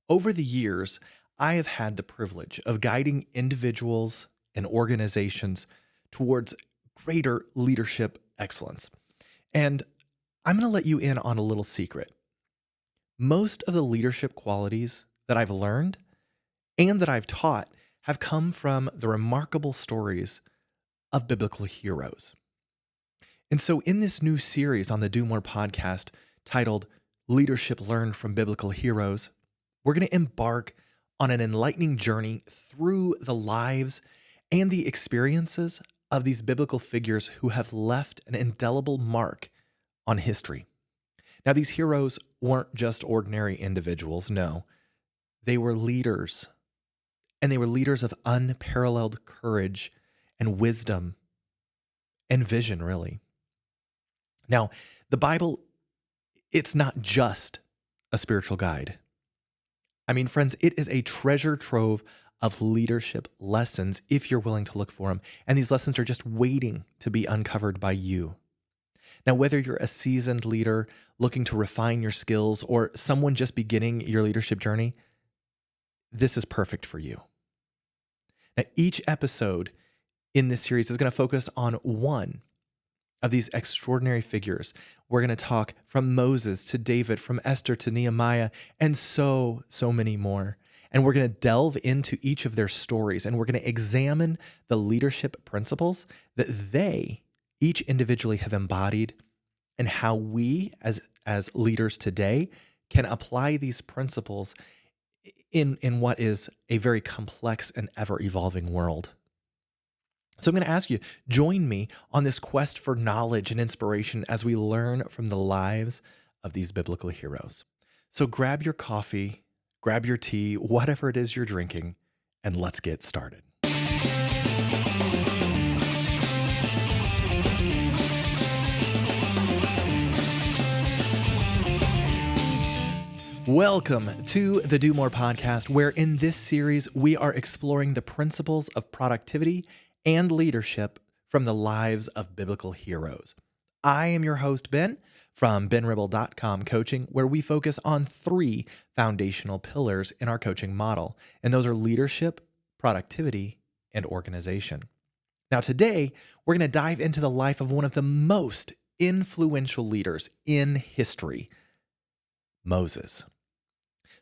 Over the years, I have had the privilege of guiding individuals and organizations towards greater leadership excellence. And I'm going to let you in on a little secret. Most of the leadership qualities that I've learned and that I've taught have come from the remarkable stories of biblical heroes. And so, in this new series on the Do More podcast titled Leadership Learned from Biblical Heroes, we're going to embark on an enlightening journey through the lives and the experiences of these biblical figures who have left an indelible mark on history. Now, these heroes weren't just ordinary individuals, no. They were leaders, and they were leaders of unparalleled courage and wisdom and vision, really. Now, the Bible, it's not just a spiritual guide. I mean, friends, it is a treasure trove of leadership lessons if you're willing to look for them. And these lessons are just waiting to be uncovered by you. Now, whether you're a seasoned leader looking to refine your skills or someone just beginning your leadership journey, this is perfect for you. Now, each episode in this series is going to focus on one of these extraordinary figures. We're going to talk from Moses to David, from Esther to Nehemiah, and so many more. And we're going to delve into each of their stories, and we're going to examine the leadership principles that they each individually have embodied and how we as leaders today can apply these principles in what is a very complex and ever-evolving world. So I'm going to ask you, join me on this quest for knowledge and inspiration as we learn from the lives of these biblical heroes. So grab your coffee, grab your tea, whatever it is you're drinking, and let's get started. Welcome to the Do More podcast, where in this series, we are exploring the principles of productivity and leadership from the lives of biblical heroes. I am your host, Ben, from benribble.com Coaching, where we focus on three foundational pillars in our coaching model, and those are leadership, productivity, and organization. Now, today, we're going to dive into the life of one of the most influential leaders in history, Moses.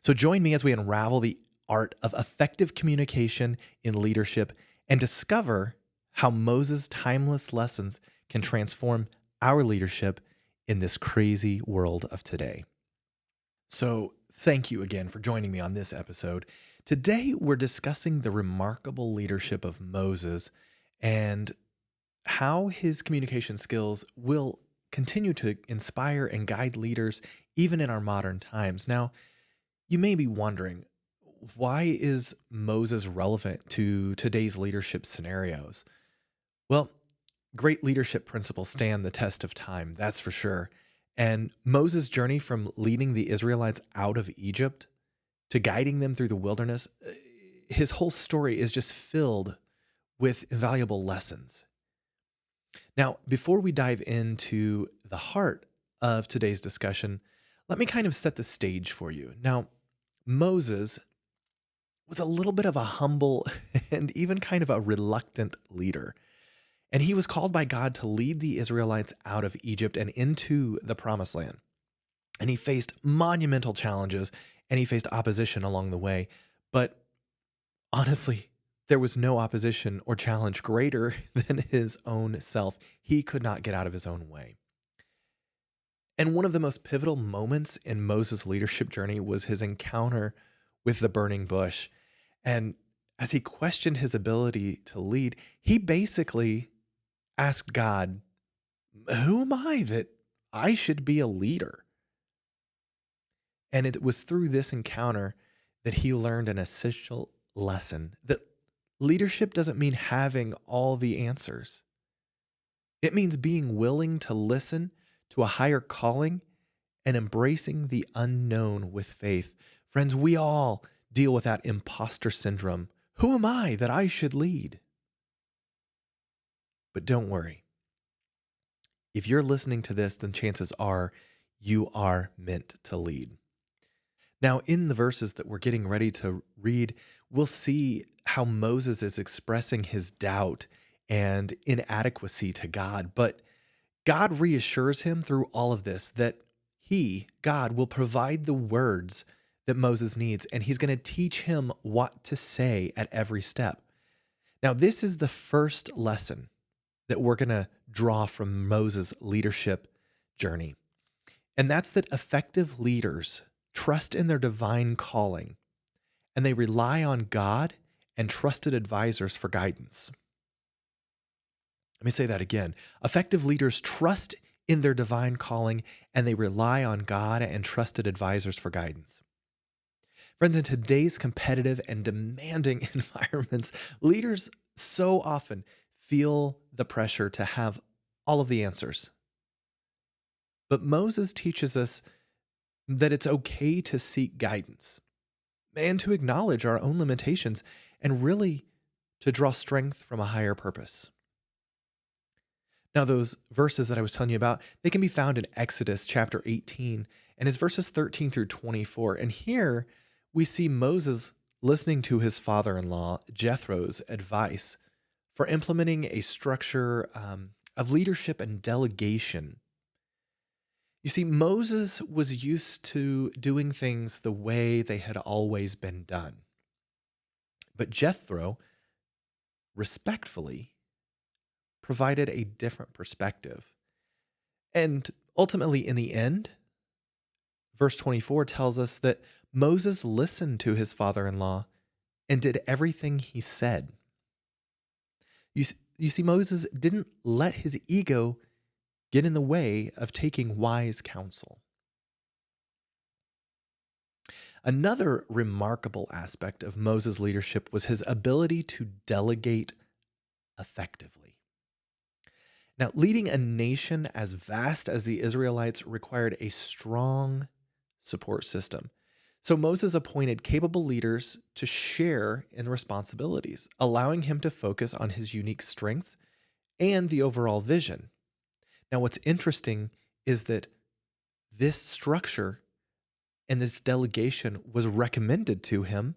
So join me as we unravel the art of effective communication in leadership and discover how Moses' timeless lessons can transform our leadership in this crazy world of today. So thank you again for joining me on this episode. Today, we're discussing the remarkable leadership of Moses and how his communication skills will continue to inspire and guide leaders even in our modern times. Now, you may be wondering, why is Moses relevant to today's leadership scenarios? Well, great leadership principles stand the test of time, that's for sure. And Moses' journey from leading the Israelites out of Egypt to guiding them through the wilderness, his whole story is just filled with invaluable lessons. Now, before we dive into the heart of today's discussion, let me kind of set the stage for you. Now, Moses was a little bit of a humble and even kind of a reluctant leader. And he was called by God to lead the Israelites out of Egypt and into the promised land. And he faced monumental challenges and he faced opposition along the way. But honestly, there was no opposition or challenge greater than his own self. He could not get out of his own way. And one of the most pivotal moments in Moses' leadership journey was his encounter with the burning bush. And as he questioned his ability to lead, he basically asked God, who am I that I should be a leader? And it was through this encounter that he learned an essential lesson that leadership doesn't mean having all the answers. It means being willing to listen to a higher calling and embracing the unknown with faith. Friends, we all deal with that imposter syndrome. Who am I that I should lead? But don't worry. If you're listening to this, then chances are you are meant to lead. Now, in the verses that we're getting ready to read, we'll see how Moses is expressing his doubt and inadequacy to God. But God reassures him through all of this that he, God, will provide the words that Moses needs, and he's going to teach him what to say at every step. Now, this is the first lesson that we're going to draw from Moses' leadership journey. And that's that effective leaders trust in their divine calling, and they rely on God and trusted advisors for guidance. Let me say that again. Effective leaders trust in their divine calling, and they rely on God and trusted advisors for guidance. Friends, in today's competitive and demanding environments, leaders so often feel the pressure to have all of the answers. But Moses teaches us that it's okay to seek guidance and to acknowledge our own limitations and really to draw strength from a higher purpose. Now, those verses that I was telling you about, they can be found in Exodus chapter 18, and it's verses 13 through 24. And here we see Moses listening to his father-in-law, Jethro's advice for implementing a structure of leadership and delegation. You see, Moses was used to doing things the way they had always been done. But Jethro, respectfully, provided a different perspective. And ultimately, in the end, verse 24 tells us that Moses listened to his father-in-law and did everything he said. You see, Moses didn't let his ego get in the way of taking wise counsel. Another remarkable aspect of Moses' leadership was his ability to delegate effectively. Now, leading a nation as vast as the Israelites required a strong support system. So Moses appointed capable leaders to share in responsibilities, allowing him to focus on his unique strengths and the overall vision. Now, what's interesting is that this structure and this delegation was recommended to him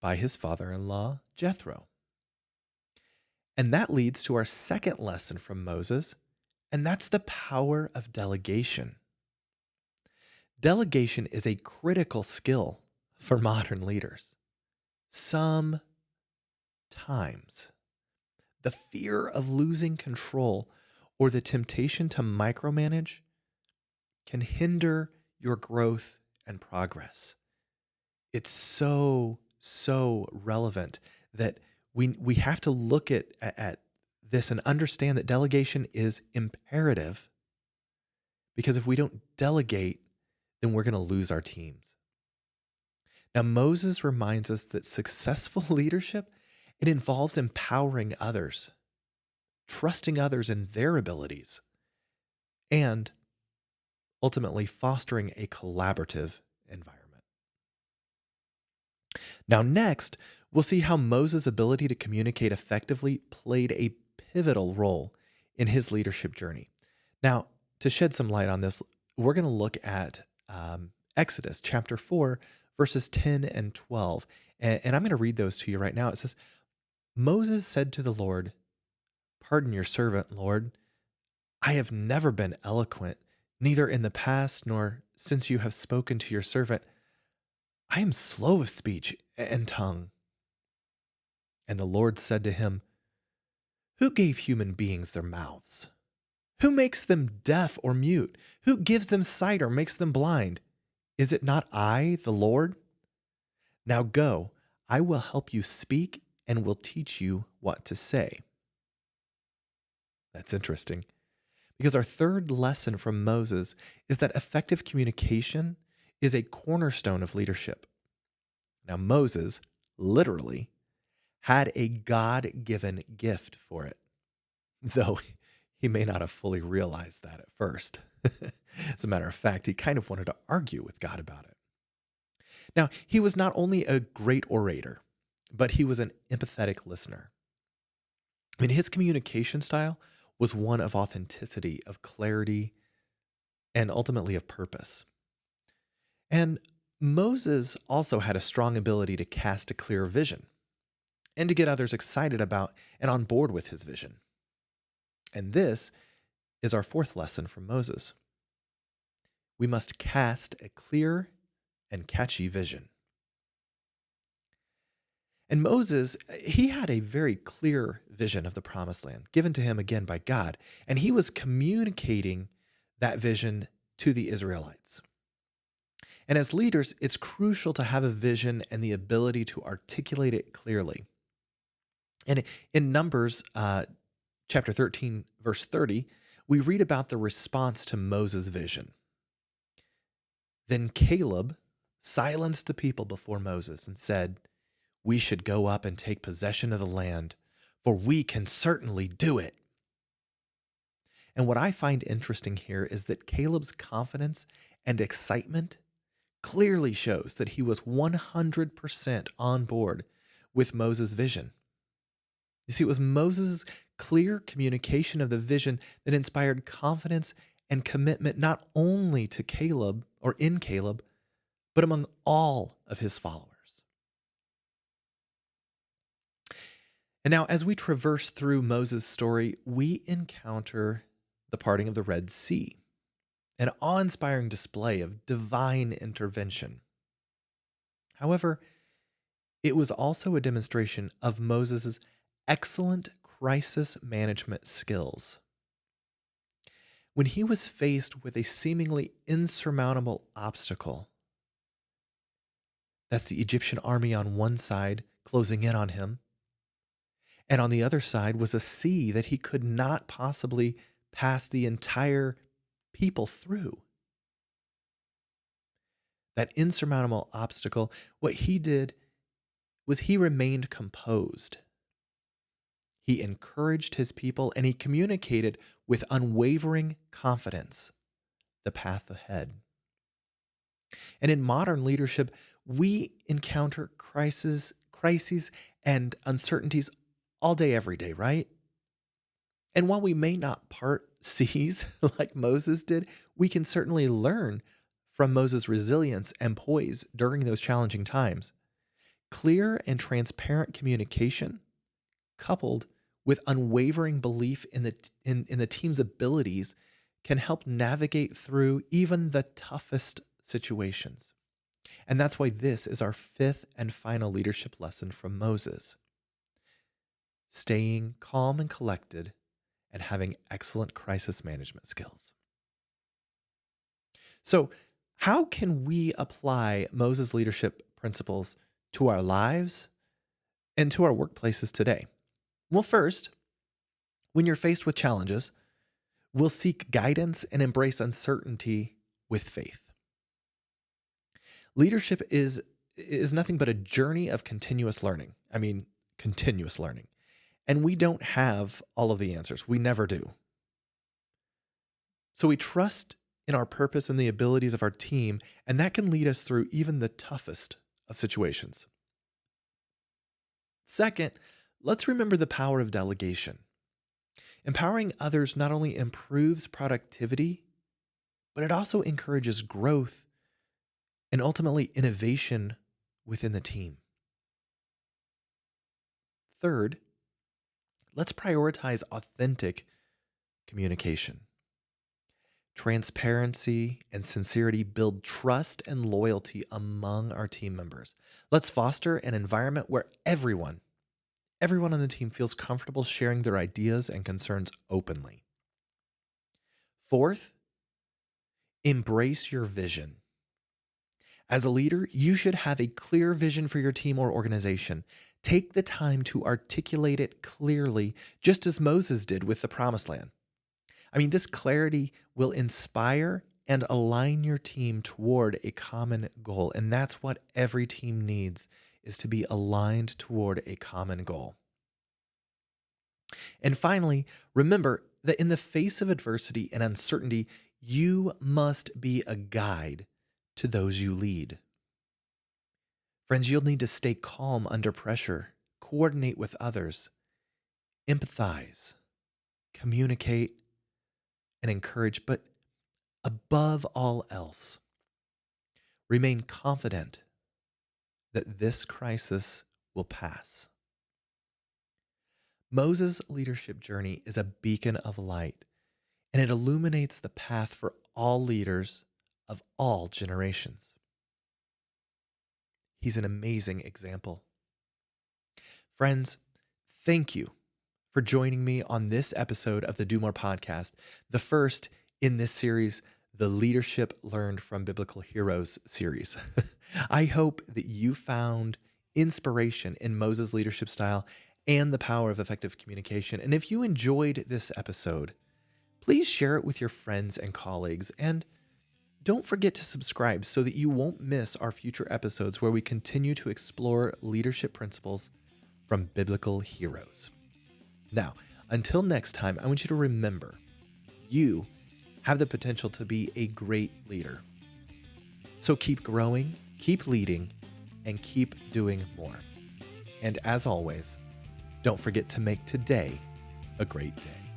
by his father-in-law, Jethro. And that leads to our second lesson from Moses, and that's the power of delegation. Delegation is a critical skill for modern leaders. Sometimes the fear of losing control or the temptation to micromanage can hinder your growth and progress. It's so relevant that we have to look at this and understand that delegation is imperative, because if we don't delegate, then we're going to lose our teams. Now, Moses reminds us that successful leadership, it involves empowering others, trusting others in their abilities, and ultimately fostering a collaborative environment. Now, next, we'll see how Moses' ability to communicate effectively played a pivotal role in his leadership journey. Now, to shed some light on this, we're going to look at Exodus chapter 4, verses 10 and 12. And I'm going to read those to you right now. It says, Moses said to the Lord, "Pardon your servant, Lord. I have never been eloquent, neither in the past nor since you have spoken to your servant. I am slow of speech and tongue." And the Lord said to him, "Who gave human beings their mouths? Who makes them deaf or mute? Who gives them sight or makes them blind? Is it not I, the Lord? Now go, I will help you speak and will teach you what to say." That's interesting, because our third lesson from Moses is that effective communication is a cornerstone of leadership. Now, Moses literally had a God-given gift for it, though he may not have fully realized that at first. As a matter of fact, he kind of wanted to argue with God about it. Now, he was not only a great orator, but he was an empathetic listener. I mean, his communication style was one of authenticity, of clarity, and ultimately of purpose. And Moses also had a strong ability to cast a clear vision and to get others excited about and on board with his vision. And this is our fourth lesson from Moses. We must cast a clear and catchy vision. And Moses, he had a very clear vision of the promised land given to him again by God, and he was communicating that vision to the Israelites. And as leaders, it's crucial to have a vision and the ability to articulate it clearly. And in Numbers chapter 13, verse 30, we read about the response to Moses' vision. Then Caleb silenced the people before Moses and said, "We should go up and take possession of the land, for we can certainly do it." And what I find interesting here is that Caleb's confidence and excitement clearly shows that he was 100% on board with Moses' vision. You see, it was Moses' clear communication of the vision that inspired confidence and commitment not only to Caleb or in Caleb, but among all of his followers. And now, as we traverse through Moses' story, we encounter the parting of the Red Sea, an awe-inspiring display of divine intervention. However, it was also a demonstration of Moses' excellent crisis management skills. When he was faced with a seemingly insurmountable obstacle, that's the Egyptian army on one side closing in on him, and on the other side was a sea that he could not possibly pass the entire people through. That insurmountable obstacle, what he did was he remained composed. He encouraged his people and he communicated with unwavering confidence the path ahead. And in modern leadership, we encounter crises and uncertainties all day, every day, right? And while we may not part seas like Moses did, we can certainly learn from Moses' resilience and poise during those challenging times. Clear and transparent communication, coupled with unwavering belief in the team's abilities, can help navigate through even the toughest situations. And that's why this is our fifth and final leadership lesson from Moses. Staying calm and collected and having excellent crisis management skills. So, how can we apply Moses' leadership principles to our lives and to our workplaces today? Well, first, when you're faced with challenges, we'll seek guidance and embrace uncertainty with faith. Leadership is nothing but a journey of continuous learning. Continuous learning. And we don't have all of the answers. We never do. So we trust in our purpose and the abilities of our team, and that can lead us through even the toughest of situations. Second, let's remember the power of delegation. Empowering others not only improves productivity, but it also encourages growth and ultimately innovation within the team. Third, let's prioritize authentic communication. Transparency and sincerity build trust and loyalty among our team members. Let's foster an environment where everyone on the team feels comfortable sharing their ideas and concerns openly. Fourth, embrace your vision. As a leader, you should have a clear vision for your team or organization. Take the time to articulate it clearly, just as Moses did with the Promised Land. This clarity will inspire and align your team toward a common goal. And that's what every team needs, is to be aligned toward a common goal. And finally, remember that in the face of adversity and uncertainty, you must be a guide to those you lead. Friends, you'll need to stay calm under pressure, coordinate with others, empathize, communicate, and encourage, but above all else, Remain confident that this crisis will pass. Moses' leadership journey is a beacon of light, and it illuminates the path for all leaders of all generations. He's an amazing example. Friends, thank you for joining me on this episode of the Do More podcast, the first in this series, the Leadership Learned from Biblical Heroes series. I hope that you found inspiration in Moses' leadership style and the power of effective communication. And if you enjoyed this episode, please share it with your friends and colleagues. And don't forget to subscribe so that you won't miss our future episodes where we continue to explore leadership principles from biblical heroes. Now, until next time, I want you to remember, you have the potential to be a great leader. So keep growing, keep leading, and keep doing more. And as always, don't forget to make today a great day.